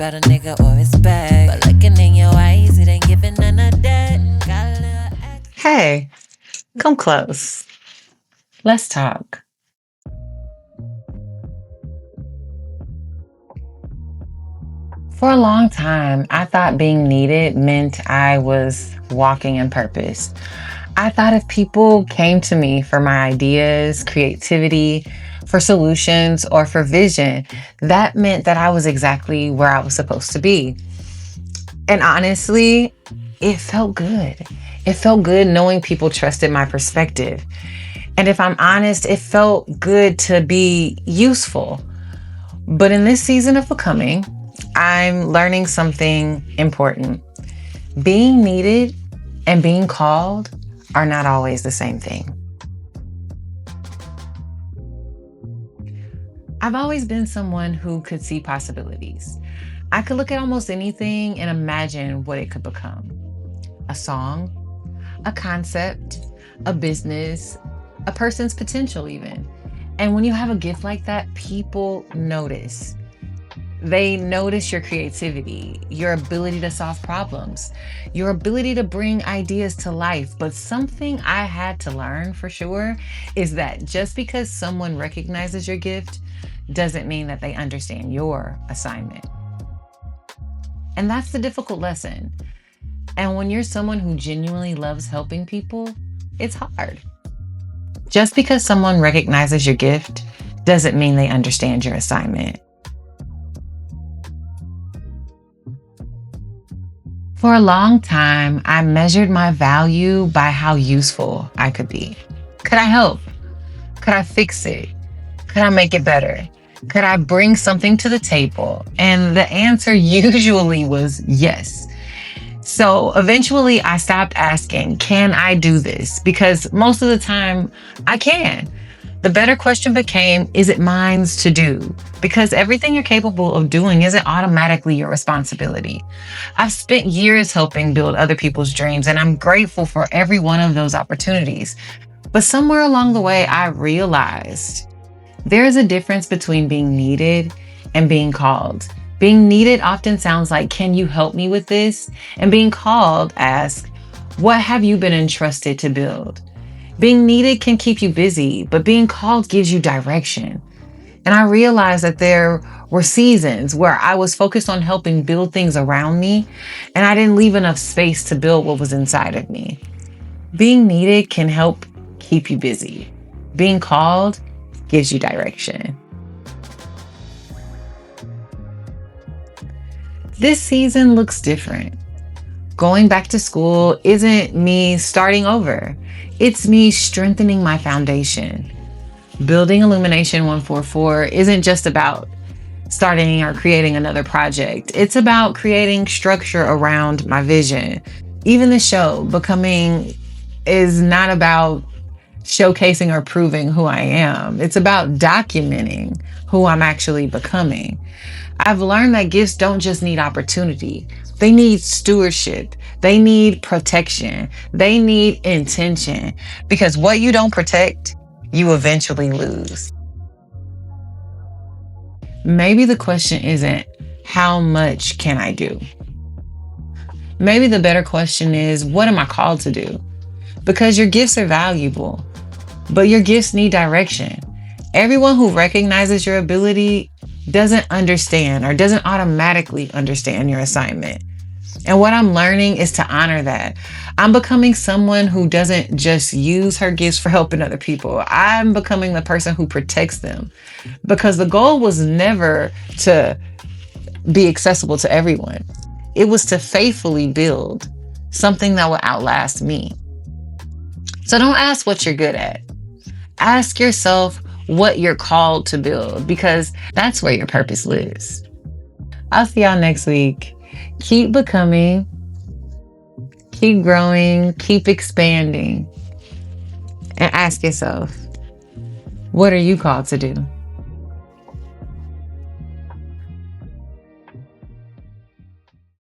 about a nigga or respect. But looking in your eyes, it ain't giving none of that. Got a little Hey, come close. Let's talk. For a long time, I thought being needed meant I was walking in purpose. I thought if people came to me for my ideas, creativity, for solutions, or for vision, that meant that I was exactly where I was supposed to be. And honestly, it felt good. It felt good knowing people trusted my perspective. And if I'm honest, it felt good to be useful. But in this season of becoming, I'm learning something important. Being needed and being called are not always the same thing. I've always been someone who could see possibilities. I could look at almost anything and imagine what it could become. A song, a concept, a business, a person's potential even. And when you have a gift like that, people notice. They notice your creativity, your ability to solve problems, your ability to bring ideas to life. But something I had to learn for sure is that just because someone recognizes your gift doesn't mean that they understand your assignment. And that's the difficult lesson. And when you're someone who genuinely loves helping people, it's hard. Just because someone recognizes your gift doesn't mean they understand your assignment. For a long time, I measured my value by how useful I could be. Could I help? Could I fix it? Could I make it better? Could I bring something to the table? And the answer usually was yes. So eventually I stopped asking, can I do this? Because most of the time I can. The better question became, is it mine to do? Because everything you're capable of doing isn't automatically your responsibility. I've spent years helping build other people's dreams, and I'm grateful for every one of those opportunities. But somewhere along the way, I realized there is a difference between being needed and being called. Being needed often sounds like, can you help me with this? And being called asks, what have you been entrusted to build? Being needed can keep you busy, but being called gives you direction. And I realized that there were seasons where I was focused on helping build things around me, and I didn't leave enough space to build what was inside of me. Being needed can help keep you busy. Being called gives you direction. This season looks different. Going back to school isn't me starting over. It's me strengthening my foundation. Building Illumination 144 isn't just about starting or creating another project. It's about creating structure around my vision. Even the show, Becoming, is not about showcasing or proving who I am. It's about documenting who I'm actually becoming. I've learned that gifts don't just need opportunity. They need stewardship. They need protection. They need intention. Because what you don't protect, you eventually lose. Maybe the question isn't, how much can I do? Maybe the better question is, what am I called to do? Because your gifts are valuable, but your gifts need direction. Everyone who recognizes your ability doesn't understand or doesn't automatically understand your assignment. And what I'm learning is to honor that. I'm becoming someone who doesn't just use her gifts for helping other people. I'm becoming the person who protects them, because the goal was never to be accessible to everyone. It was to faithfully build something that will outlast me. So don't ask what you're good at. Ask yourself what you're called to build, because that's where your purpose lives. I'll see y'all next week. Keep becoming, keep growing, keep expanding, and ask yourself, what are you called to do?